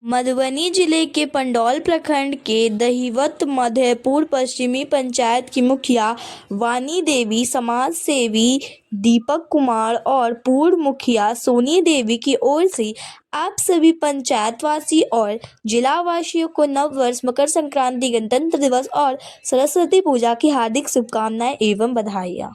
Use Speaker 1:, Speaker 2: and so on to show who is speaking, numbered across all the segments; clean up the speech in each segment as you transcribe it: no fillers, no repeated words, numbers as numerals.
Speaker 1: मधुबनी जिले के पंडौल प्रखंड के दहिवत मधेपुर पश्चिमी पंचायत की मुखिया वानी देवी, समाज सेवी दीपक कुमार और पूर्व मुखिया सोनी देवी की ओर से आप सभी पंचायतवासी और जिलावासियों को नव वर्ष, मकर संक्रांति, गणतंत्र दिवस और सरस्वती पूजा की हार्दिक शुभकामनाएं एवं बधाइयाँ।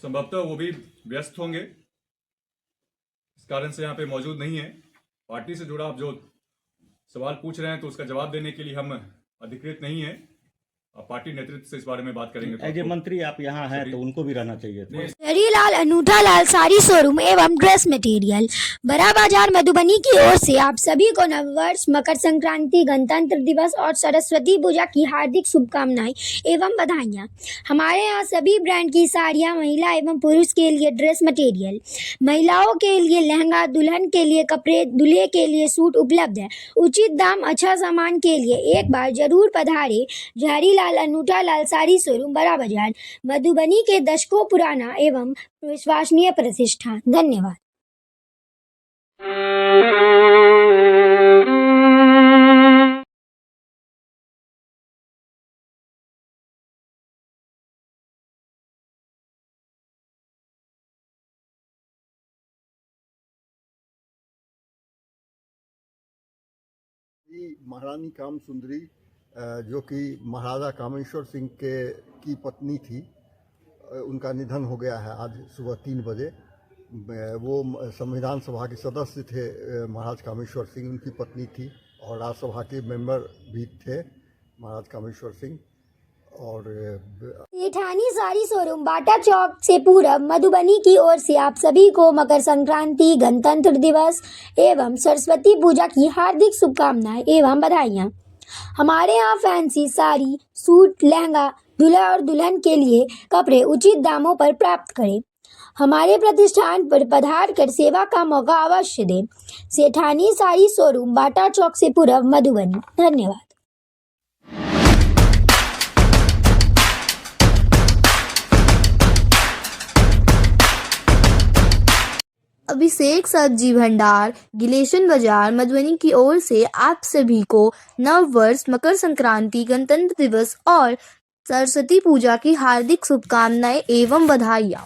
Speaker 2: संभवतः वो भी व्यस्त होंगे, इस कारण से यहाँ पे मौजूद नहीं है। पार्टी से जुड़ा आप जो सवाल पूछ रहे हैं तो उसका जवाब देने के लिए हम अधिकृत नहीं है। पार्टी नेतृत्व से इस बारे में बात करेंगे।
Speaker 3: एज ए मंत्री आप यहाँ हैं तो उनको भी रहना चाहिए था।
Speaker 4: हरीलाल अनूठा लाल साड़ी शोरूम एवं ड्रेस मटेरियल, बड़ा बाजार, मधुबनी की ओर से आप सभी को नववर्ष, मकर संक्रांति, गणतंत्र दिवस और सरस्वती पूजा की हार्दिक शुभकामनाएं एवं बधाइयाँ। हमारे यहाँ सभी ब्रांड की साड़ियाँ, महिला एवं पुरुष के लिए ड्रेस मटेरियल, महिलाओं के लिए लहंगा, दुल्हन के लिए कपड़े, दूल्हे के लिए सूट उपलब्ध है। उचित दाम, अच्छा सामान के लिए एक बार जरूर पधारे। हरीलाल अनूठा लाल साड़ी शोरूम, बड़ा बाजार, मधुबनी के दशकों पुराना एवं विश्वसनीय प्रतिष्ठान। धन्यवाद।
Speaker 5: महारानी काम सुंदरी जो कि महाराजा कामेश्वर सिंह की पत्नी थी, उनका निधन हो गया है आज सुबह 3 बजे। वो संविधान सभा के सदस्य थे महाराज कामेश्वर सिंह, उनकी पत्नी थी, और राज्यसभा के मेंबर भी थे महाराज कामेश्वर सिंह। और
Speaker 4: सेठानी साड़ी शोरूम, बाटा चौक से पूरब, मधुबनी की ओर से आप सभी को मकर संक्रांति, गणतंत्र दिवस एवं सरस्वती पूजा की हार्दिक शुभकामनाएं एवं बधाइयाँ। हमारे यहाँ फैंसी साड़ी, सूट, लहंगा, दूल्हा और दुल्हन के लिए कपड़े उचित दामों पर प्राप्त करें। हमारे प्रतिष्ठान पर पधार कर सेवा का मौका अवश्य दें। सेठानी साड़ी शोरूम, बाटा चौक से पूरब, मधुबनी। धन्यवाद।
Speaker 1: अभिषेक सब्जी भंडार, गिलेशन बाजार, मधुबनी की ओर से आप सभी को नव वर्ष, मकर संक्रांति, गणतंत्र दिवस और सरस्वती पूजा की हार्दिक शुभकामनाएं एवं बधाइयाँ।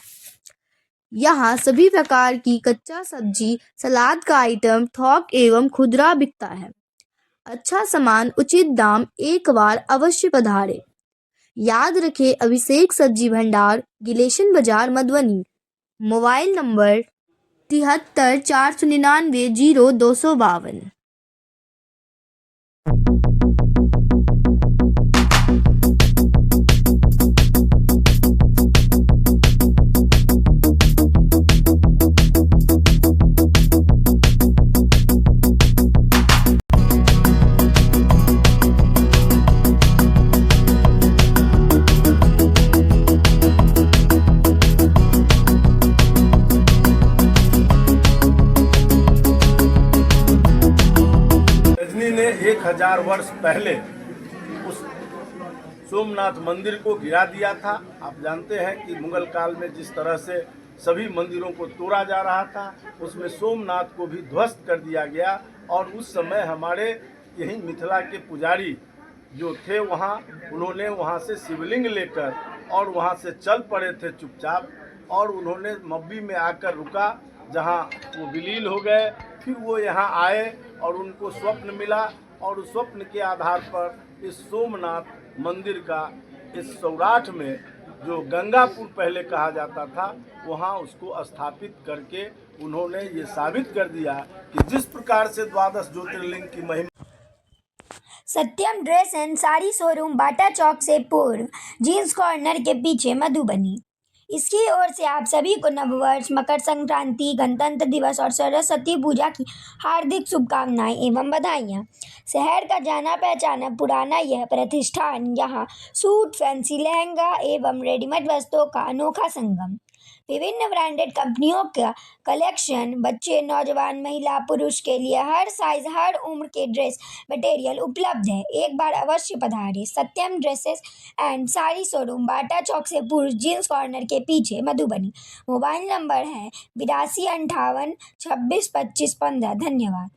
Speaker 1: यहाँ सभी प्रकार की कच्चा सब्जी, सलाद का आइटम थोक एवं खुदरा बिकता है। अच्छा सामान, उचित दाम, एक बार अवश्य पधारे। याद रखें, अभिषेक सब्जी भंडार, गिलेशन बाजार, मधुबनी। Mobile number 73 499 0252।
Speaker 6: ने 1000 वर्ष पहले उस सोमनाथ मंदिर को गिरा दिया था। आप जानते हैं कि मुगल काल में जिस तरह से सभी मंदिरों को तोड़ा जा रहा था, उसमें सोमनाथ को भी ध्वस्त कर दिया गया। और उस समय हमारे यही मिथिला के पुजारी जो थे वहाँ, उन्होंने वहाँ से शिवलिंग लेकर और वहाँ से चल पड़े थे चुपचाप, और उन्होंने मब्बी में आकर रुका, जहाँ वो विलीन हो गए। फिर वो यहाँ आए और उनको स्वप्न मिला, और उस स्वप्न के आधार पर इस सोमनाथ मंदिर का इस सौराठ में जो गंगापुर पहले कहा जाता था वहाँ उसको स्थापित करके उन्होंने ये साबित कर दिया कि जिस प्रकार से द्वादश ज्योतिर्लिंग की महिमा।
Speaker 4: सत्यम ड्रेस एंड साड़ी शोरूम बाटा चौक से पूर्व जींस कॉर्नर के पीछे मधुबनी। इसकी ओर से आप सभी को नववर्ष, मकर संक्रांति, गणतंत्र दिवस और सरस्वती पूजा की हार्दिक शुभकामनाएं एवं बधाइयाँ। शहर का जाना पहचाना पुराना यह प्रतिष्ठान यहाँ सूट, फैंसी लहंगा एवं रेडीमेड वस्त्रों का अनोखा संगम, विभिन्न ब्रांडेड कंपनियों का कलेक्शन, बच्चे, नौजवान, महिला, पुरुष के लिए हर साइज, हर उम्र के ड्रेस मटेरियल उपलब्ध है। एक बार अवश्य पधारें। सत्यम ड्रेसेस एंड साड़ी शोरूम बाटा चौक से पूर्व जींस कॉर्नर के पीछे मधुबनी। मोबाइल नंबर है 8258 26 25 15। धन्यवाद।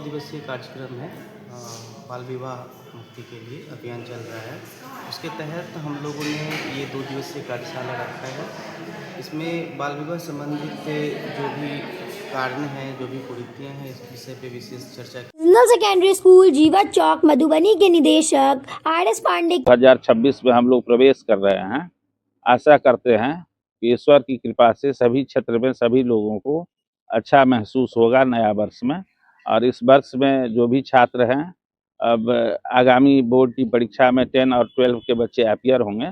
Speaker 7: दिवसीय कार्यक्रम है बाल विवाह मुक्ति के लिए अभियान चल रहा है। उसके तहत हम लोगों ने ये 2 दिवसीय कार्यशाला रखा है। इसमें बाल विवाह संबंधित जो भी कारण हैं, जो भी कुरीतियाँ हैं, इस विषय पे विशेष चर्चा की।
Speaker 4: रीजनल सेकेंडरी स्कूल जीवत चौक मधुबनी के निदेशक RS पांडे
Speaker 8: 2026 में हम लोग प्रवेश कर रहे हैं। आशा करते हैं कि ईश्वर की कृपा से सभी क्षेत्र में सभी लोगों को अच्छा महसूस होगा नया वर्ष में। और इस वर्ष में जो भी छात्र हैं, अब आगामी बोर्ड की परीक्षा में 10 और 12 के बच्चे अपीयर होंगे,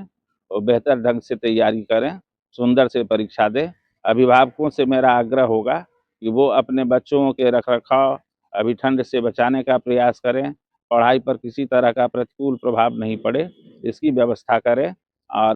Speaker 8: वो बेहतर ढंग से तैयारी करें, सुंदर से परीक्षा दें। अभिभावकों से मेरा आग्रह होगा कि वो अपने बच्चों के रखरखाव अभी ठंड से बचाने का प्रयास करें, पढ़ाई पर किसी तरह का प्रतिकूल प्रभाव नहीं पड़े, इसकी व्यवस्था करें। और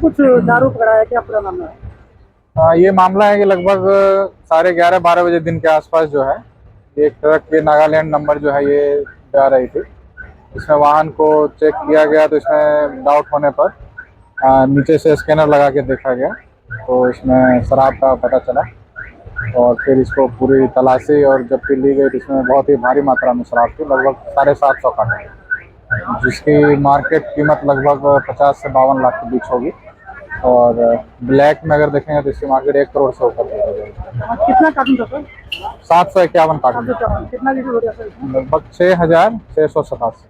Speaker 9: कुछ दारू पकड़ा है, क्या पूरा मामला है?
Speaker 10: ये मामला है कि लगभग 11:30-12 बजे दिन के आसपास जो है एक ट्रक के नागालैंड नंबर जो है ये जा रही थी। इसमें वाहन को चेक किया गया तो इसमें डाउट होने पर नीचे से स्कैनर लगा के देखा गया तो इसमें शराब का पता चला और फिर इसको पूरी तलाशी और जब्ती ली गई तो इसमें बहुत ही भारी मात्रा में शराब थी, लगभग 750 कार्टन, जिसकी मार्केट कीमत लगभग 50 से 52 लाख के बीच होगी। और ब्लैक में अगर देखेंगे तो इसकी मार्केट 1 करोड़ से ऊपर होगी।
Speaker 9: कितना कार्टून था सर?
Speaker 10: 751 कार्टून।
Speaker 9: कितना लीटर हो गया सर?
Speaker 10: लगभग 6687।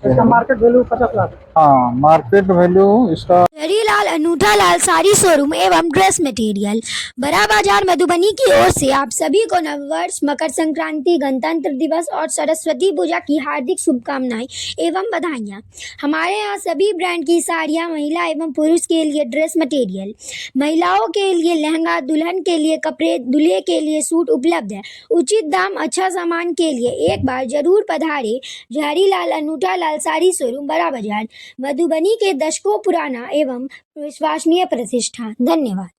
Speaker 9: इसका मार्केट वैल्यू 50 लाख।
Speaker 10: हाँ, मार्केट वैल्यू इसका।
Speaker 4: हरीलाल अनूठा लाल साड़ी शोरूम एवं ड्रेस मटेरियल, बड़ा बाजार मधुबनी की ओर से आप सभी को नववर्ष, मकर संक्रांति, गणतंत्र दिवस और सरस्वती पूजा की हार्दिक शुभकामनाएं एवं बधाइयाँ। हमारे यहाँ सभी ब्रांड की साड़ियाँ, महिला एवं पुरुष के लिए ड्रेस मटेरियल, महिलाओं के लिए लहंगा, दुल्हन के लिए कपड़े, दूल्हे के लिए सूट उपलब्ध है। उचित दाम, अच्छा सामान के लिए एक बार जरूर पधारे। हरीलाल अनूठा लाल साड़ी शोरूम, बड़ा बाजार मधुबनी के दशकों पुराना एवं विश्वसनीय प्रतिष्ठान। धन्यवाद।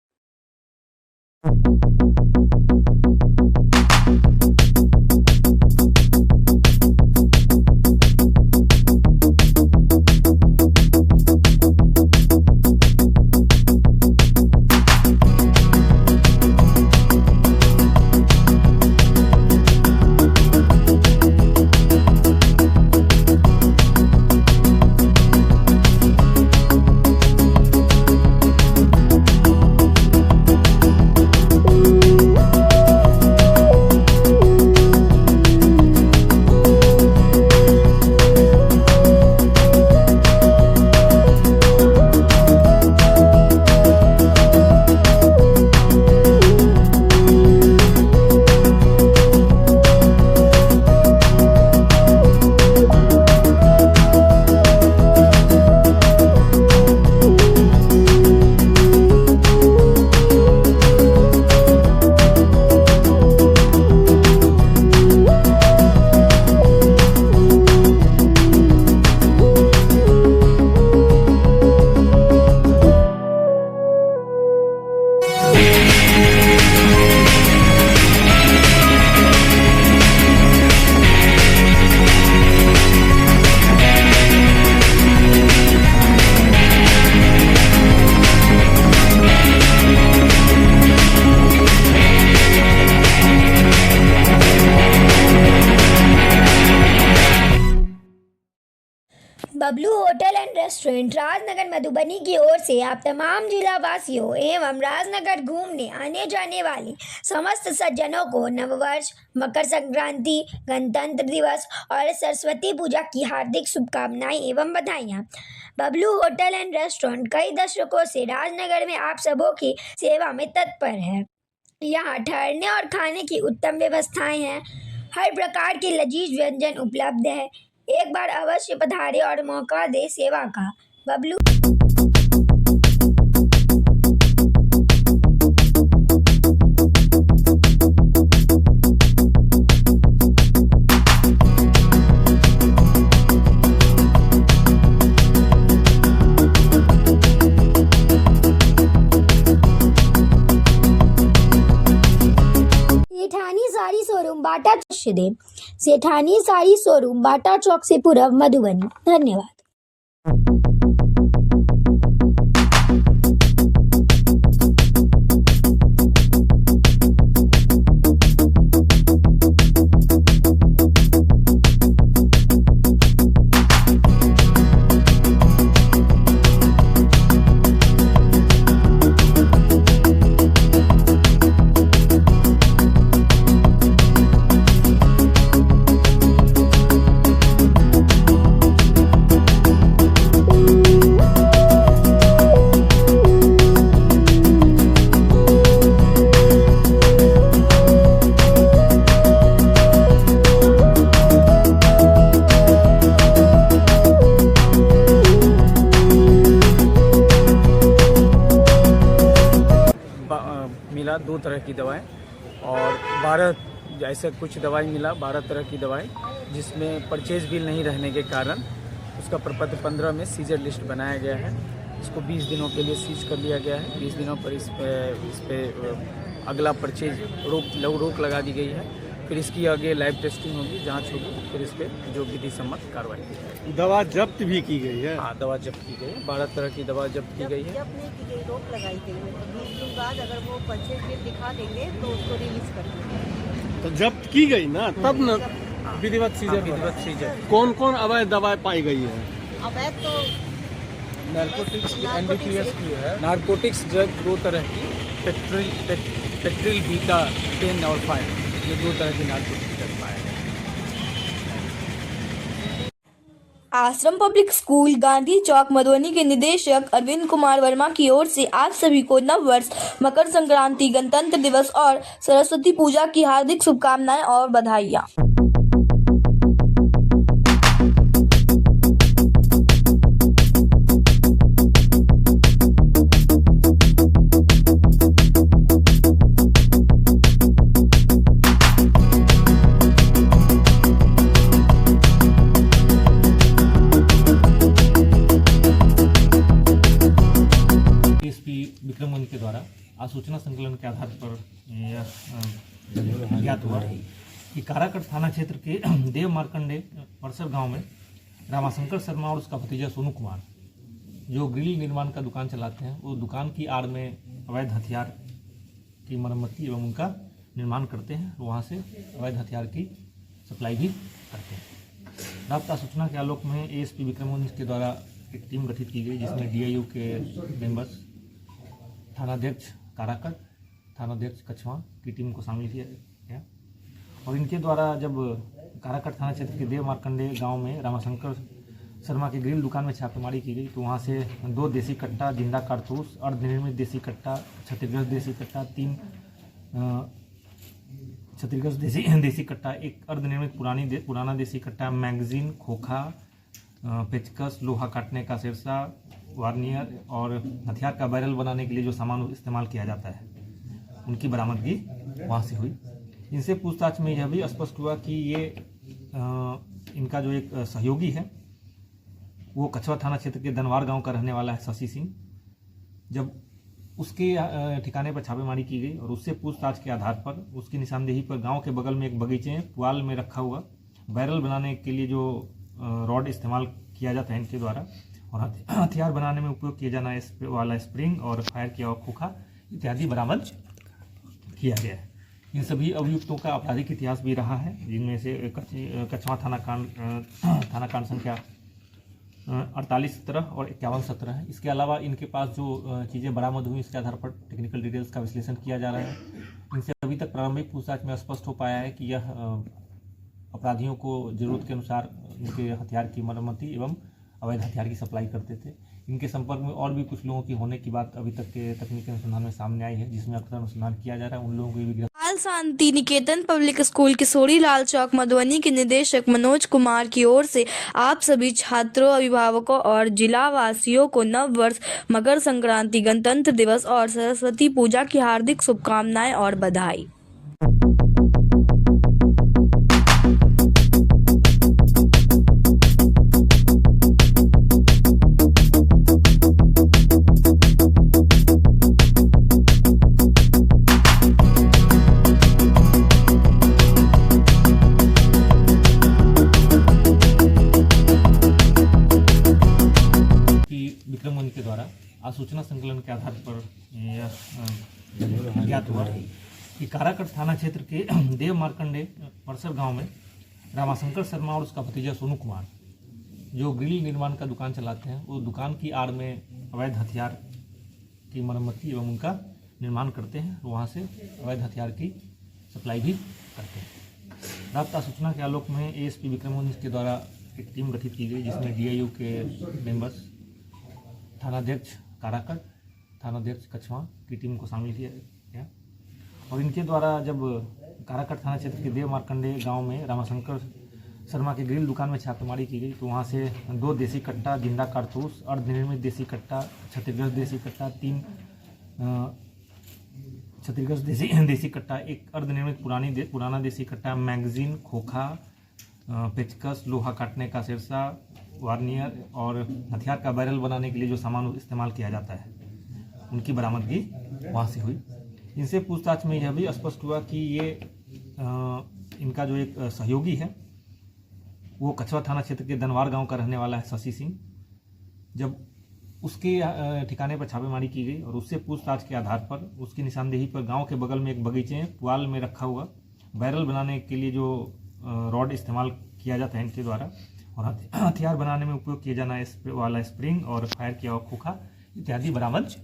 Speaker 4: Bablu hotel and restaurant Rajnagar Madhubani की ओर से आप तमाम जिला वासियों एवं राजनगर घूमने आने जाने वाले समस्त सज्जनों को नववर्ष, मकर संक्रांति, गणतंत्र दिवस और सरस्वती पूजा की हार्दिक शुभकामनाएं एवं बधाइयाँ। बबलू होटल एंड रेस्टोरेंट कई दशकों से राजनगर में आप सबों की सेवा में तत्पर है। यहाँ ठहरने और खाने की उत्तम व्यवस्थाएं हैं। हर प्रकार के लजीज व्यंजन उपलब्ध है। एक बार अवश्य पधारे और मौका दे सेवा का। बबलू सेठानी साड़ी शोरूम बाटा दे सेठानी साड़ी शोरूम बाटा चौक से पूर्व मधुबनी। धन्यवाद।
Speaker 11: मिला 2 तरह की दवाएं और 12 ऐसे कुछ दवाई मिला 12 तरह की दवाई, जिसमें परचेज बिल नहीं रहने के कारण उसका प्रपत्र 15 में सीजर लिस्ट बनाया गया है। इसको 20 दिनों के लिए सीज कर लिया गया है। 20 दिनों पर इस पे अगला परचेज रोक लगा दी गई है। फिर इसकी आगे लैब टेस्टिंग होगी, जांच होगी, फिर इस पर जो विधि सम्मत कार्रवाई की जाएगी।
Speaker 3: दवा जब्त भी की गई है?
Speaker 11: हाँ, दवा जब्त की गई है। 12 तरह की दवा जब्त की गई है।
Speaker 12: जब नहीं की गई, रोक लगाई गई है। 20 दिन बाद अगर वो परचेज बिल दिखा देंगे तो उसको रिलीज कर देंगे।
Speaker 3: तो जब्त की गई ना, तब न
Speaker 11: विधिवत सीजर।
Speaker 3: कौन कौन अवैध दवाएं पाई गई है?
Speaker 12: अवैध तो
Speaker 11: नारकोटिक्स NDPS की है। नारकोटिक्स ड्रग 2 तरह की, पेट्रिल बीटा 10 और 5, ये 2 तरह की नारकोटिक्स ड्रग पाए गए।
Speaker 1: आश्रम पब्लिक स्कूल गांधी चौक मधुबनी के निदेशक अरविंद कुमार वर्मा की ओर से आप सभी को नव वर्ष, मकर संक्रांति, गणतंत्र दिवस और सरस्वती पूजा की हार्दिक शुभकामनाएं और बधाइयाँ।
Speaker 13: विक्रमगंज के द्वारा आज सूचना संकलन के आधार पर यह ज्ञात हुआ कि काराकट थाना क्षेत्र के देव मार्कंडे परसर गांव में रामाशंकर शर्मा और उसका भतीजा सोनू कुमार, जो ग्रिल निर्माण का दुकान चलाते हैं, वो दुकान की आड़ में अवैध हथियार की मरम्मती एवं उनका निर्माण करते हैं। वहाँ से अवैध हथियार की सप्लाई भी करते हैं। राब्ता सूचना के आलोक में ASP विक्रमगंज के द्वारा एक टीम गठित की गई, जिसमें DIU के मेंबर्स, थानाध्यक्ष काराकट, थानाध्यक्ष कछवा की टीम को शामिल किया गया। और इनके द्वारा जब काराकट थाना क्षेत्र के देव मार्कंडे गांव में रामाशंकर शर्मा की ग्रिल दुकान में छापेमारी की गई, तो वहां से 2 देसी कट्टा, जिंदा कारतूस, अर्धनिर्मित देसी कट्टा, क्षतिग्रस्त देसी कट्टा, 3 क्षतिग्रस्त देसी कट्टा, 1 अर्धनिर्मित पुराना देसी कट्टा, मैगजीन, खोखा, पेचकस, लोहा काटने का सिरसा, वार्नियर और हथियार का बैरल बनाने के लिए जो सामान इस्तेमाल किया जाता है, उनकी बरामदगी वहाँ से हुई। इनसे पूछताछ में यह भी स्पष्ट हुआ कि ये इनका जो एक सहयोगी है वो कछवा थाना क्षेत्र के दनवार गांव का रहने वाला है, शशि सिंह। जब उसके ठिकाने पर छापेमारी की गई और उससे पूछताछ के आधार पर उसकी निशानदेही पर गांव के बगल में एक बगीचे में पुआल में रखा हुआ बैरल बनाने के लिए जो रॉड इस्तेमाल किया जाता है इनके द्वारा, और हथियार बनाने में उपयोग किया जाना वाला स्प्रिंग और फायर किया हुआ खोखा इत्यादि बरामद किया गया है। इन सभी अभियुक्तों का आपराधिक इतिहास भी रहा है, जिनमें से कछवा थाना कांड संख्या 48-17 और 51-17 है। इसके अलावा इनके पास जो चीज़ें बरामद हुई इसके आधार पर टेक्निकल डिटेल्स का विश्लेषण किया जा रहा है। इनसे अभी तक प्रारंभिक पूछताछ में स्पष्ट हो पाया है कि यह अपराधियों को जरूरत के अनुसार उनके हथियार की मरम्मती एवं अवैध हथियार की सप्लाई करते थे। इनके संपर्क में और भी कुछ लोगों की होने की बात अभी तक के तकनीकी अनुसंधान में सामने आई है, जिसमें अक्सर अनुसंधान किया जा रहा है। उन लोगों को भी
Speaker 1: बाल शांति निकेतन पब्लिक स्कूल किशोरी लाल चौक मधुबनी के निदेशक मनोज कुमार की ओर से आप सभी छात्रों, अभिभावकों और जिला वासियों को नव वर्ष, मकर संक्रांति, गणतंत्र दिवस और सरस्वती पूजा की हार्दिक शुभकामनाएं और बधाई।
Speaker 13: विक्रमगंज के द्वारा आज सूचना संकलन के आधार पर यह ज्ञात हुआ कि काराकट थाना क्षेत्र के देव मार्कंडे परसर गांव में रामाशंकर शर्मा और उसका भतीजा सोनू कुमार, जो ग्रिल निर्माण का दुकान चलाते हैं, वो दुकान की आड़ में अवैध हथियार की मरम्मती एवं उनका निर्माण करते हैं, वहाँ से अवैध हथियार की सप्लाई भी करते हैं। राब्ता सूचना के आलोक में एएसपी विक्रमगंज के द्वारा एक टीम गठित की गई, जिसमें डीआईयू के मेंबर्स, थानाध्यक्ष काराकट, थानाध्यक्ष कछवा की टीम को शामिल किया गया। और इनके द्वारा जब काराकट थाना क्षेत्र के देव मार्कंडे गांव में रामाशंकर शर्मा के ग्रिल दुकान में छापेमारी की गई, तो वहां से 2 देसी कट्टा, जिंदा कारतूस, अर्धनिर्मित देसी कट्टा, क्षतिग्रस्त देसी कट्टा, 3 क्षतिग्रस्त देसी कट्टा, एक अर्धनिर्मित पुराना देसी कट्टा, मैगजीन, खोखा, पेचकस, लोहा काटने का सिरसा, वार्नियर और हथियार का बैरल बनाने के लिए जो सामान इस्तेमाल किया जाता है, उनकी बरामदगी वहाँ से हुई। इनसे पूछताछ में यह भी स्पष्ट हुआ कि ये इनका जो एक सहयोगी है वो कछवा थाना क्षेत्र के दनवार गांव का रहने वाला है, शशि सिंह। जब उसके ठिकाने पर छापेमारी की गई और उससे पूछताछ के आधार पर उसकी निशानदेही पर गांव के बगल में एक बगीचे पुआल में रखा हुआ बैरल बनाने के लिए जो रॉड इस्तेमाल किया जाता है इनके द्वारा, और हथियार बनाने में उपयोग किया जाना वाला स्प्रिंग और फायर किया हुआ खोखा इत्यादि बरामद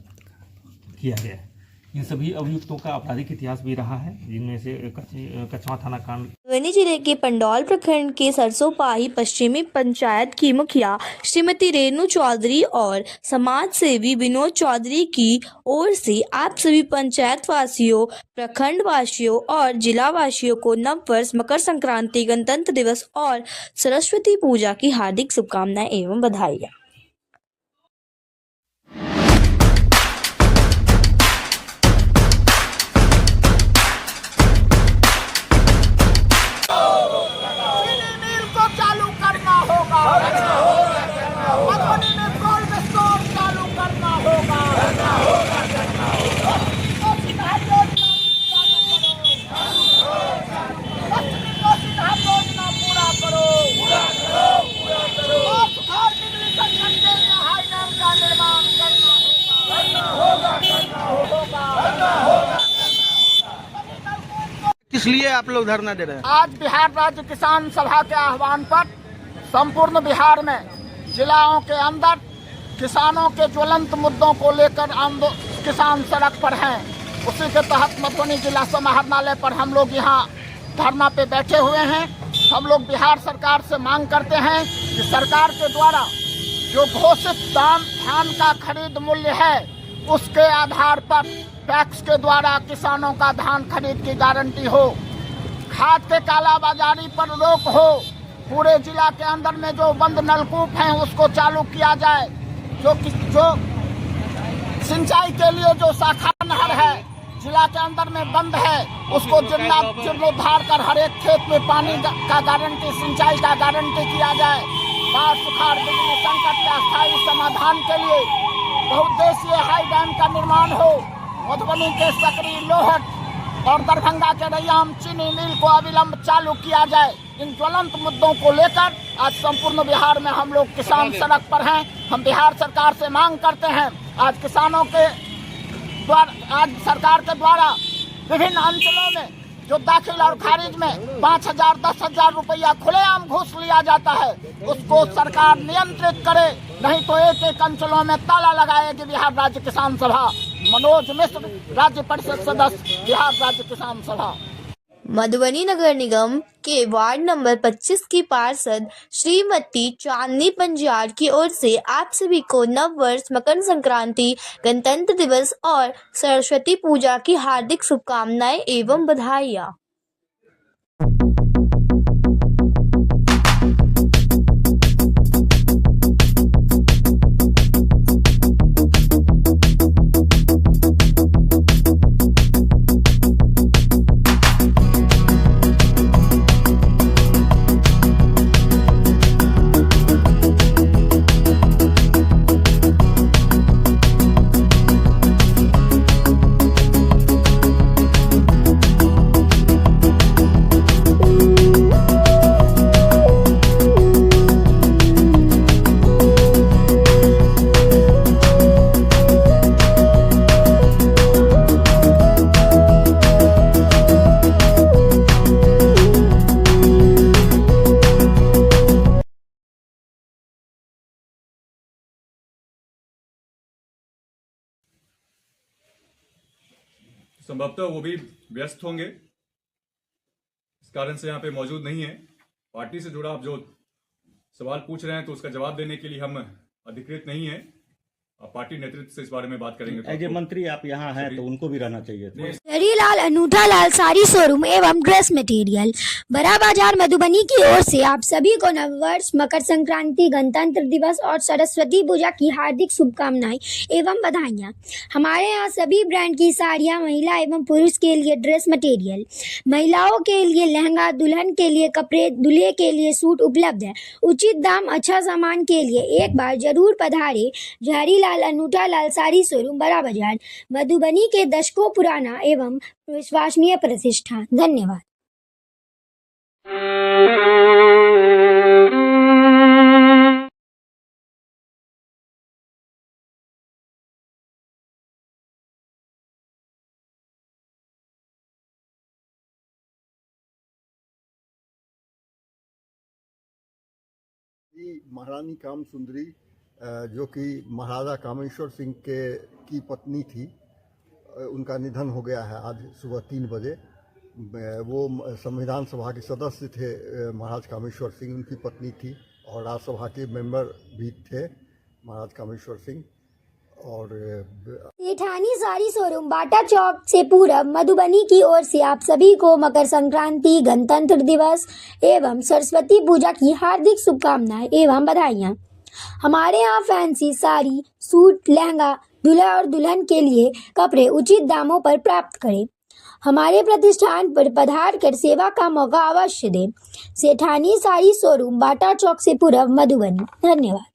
Speaker 13: किया गया है। इन सभी अभियुक्तों का आपराधिक इतिहास भी रहा है, जिनमें से कछवा थाना कांड।
Speaker 1: मधुबनी जिले के पंडौल प्रखंड के सरसोपाही पश्चिमी पंचायत की मुखिया श्रीमती रेणु चौधरी और समाज सेवी विनोद चौधरी की ओर से आप सभी पंचायत वासियों, प्रखंड वासियों और जिला वासियों को नव वर्ष, मकर संक्रांति, गणतंत्र दिवस और सरस्वती पूजा की हार्दिक शुभकामनाएं एवं बधाई।
Speaker 3: किस लिए आप लोग धरना दे रहे हैं?
Speaker 9: आज बिहार राज्य किसान सभा के आह्वान पर संपूर्ण बिहार में जिलाओं के अंदर किसानों के ज्वलंत मुद्दों को लेकर किसान सड़क पर हैं। उसी के तहत मधुबनी जिला समाहरणालय पर हम लोग यहाँ धरना पे बैठे हुए हैं। हम लोग बिहार सरकार से मांग करते हैं कि सरकार के द्वारा जो घोषित धान का खरीद मूल्य है, उसके आधार पर पैक्स के द्वारा किसानों का धान खरीद की गारंटी हो, खाद के कालाबाजारी पर रोक हो, पूरे जिला के अंदर में जो बंद नलकूप हैं उसको चालू किया जाए, जो सिंचाई के लिए जो शाखा नहर है जिला के अंदर में बंद है, उसको जीर्णोद्धार कर हर एक खेत में पानी का गारंटी, सिंचाई का गारंटी किया जाए। बाढ़, सुखाड़, बिजली संकट के अस्थायी समाधान के लिए बहुउद्देशीय हाई डैम का निर्माण हो, मधुबनी के सकरी, लोहट और दरभंगा के रैयाम चीनी मिल को अविलंब चालू किया जाए। इन ज्वलंत मुद्दों को लेकर आज संपूर्ण बिहार में हम लोग किसान सड़क पर हैं। हम बिहार सरकार से मांग करते हैं, आज किसानों के द्वारा, आज सरकार के द्वारा विभिन्न अंचलों में जो दाखिल और खारिज में 5,000 10,000 रुपया खुलेआम घूस लिया जाता है, उसको सरकार नियंत्रित करे, नहीं तो एक एक अंचलों में ताला लगाएगी बिहार राज्य किसान सभा। मनोज मिश्र, राज्य परिषद सदस्य, बिहार राज्य किसान सभा।
Speaker 1: मधुबनी नगर निगम के वार्ड नंबर 25 की पार्षद श्रीमती चांदनी पंजार की ओर से आप सभी को नव वर्ष, मकर संक्रांति, गणतंत्र दिवस और सरस्वती पूजा की हार्दिक शुभकामनाएं एवं बधाइयाँ।
Speaker 2: संभवतः वो भी व्यस्त होंगे, इस कारण से यहाँ पे मौजूद नहीं है। पार्टी से जुड़ा आप जो सवाल पूछ रहे हैं तो उसका जवाब देने के लिए हम अधिकृत नहीं है। पार्टी नेतृत्व से इस बारे में बात करेंगे।
Speaker 14: एज ए मंत्री आप यहाँ हैं तो उनको भी रहना चाहिए था।
Speaker 4: हरीलाल अनूठा लाल साड़ी शोरूम एवं ड्रेस मटेरियल, बड़ा बाजार, मधुबनी की ओर से आप सभी को नववर्ष, मकर संक्रांति, गणतंत्र दिवस और सरस्वती पूजा की हार्दिक शुभकामनाएं एवं बधाइयाँ। हमारे यहाँ सभी ब्रांड की साड़ियाँ, महिला एवं पुरुष के लिए ड्रेस मटेरियल, महिलाओं के लिए लहंगा, दुल्हन के लिए कपड़े, दूल्हे के लिए सूट उपलब्ध है। उचित दाम, अच्छा सामान के लिए एक बार जरूर पधारे। हरीलाल अनूठा लाल साड़ी शोरूम, बड़ा बाजार, मधुबनी के दशकों पुराना एवं विश्वसनीय प्रतिष्ठान। धन्यवाद।
Speaker 5: महारानी काम सुंदरी जो कि महाराजा कामेश्वर सिंह की पत्नी थी, उनका निधन हो गया है आज सुबह 3 बजे। वो संविधान सभा के सदस्य थे महाराज कामेश्वर सिंह, उनकी पत्नी थी, और राज्यसभा के मेंबर भी थे महाराज कामेश्वर सिंह। और
Speaker 4: सेठानी साड़ी शोरूम, बाटा चौक से पूरब, मधुबनी की ओर से आप सभी को मकर संक्रांति, गणतंत्र दिवस एवं सरस्वती पूजा की हार्दिक शुभकामनाएं एवं बधाइयाँ। हमारे यहाँ फैंसी साड़ी, सूट, लहंगा, दूल्हा और दुल्हन के लिए कपड़े उचित दामों पर प्राप्त करें। हमारे प्रतिष्ठान पर पधार कर सेवा का मौका अवश्य दें। सेठानी साड़ी शोरूम, बाटा चौक से पूरब, मधुबनी। धन्यवाद।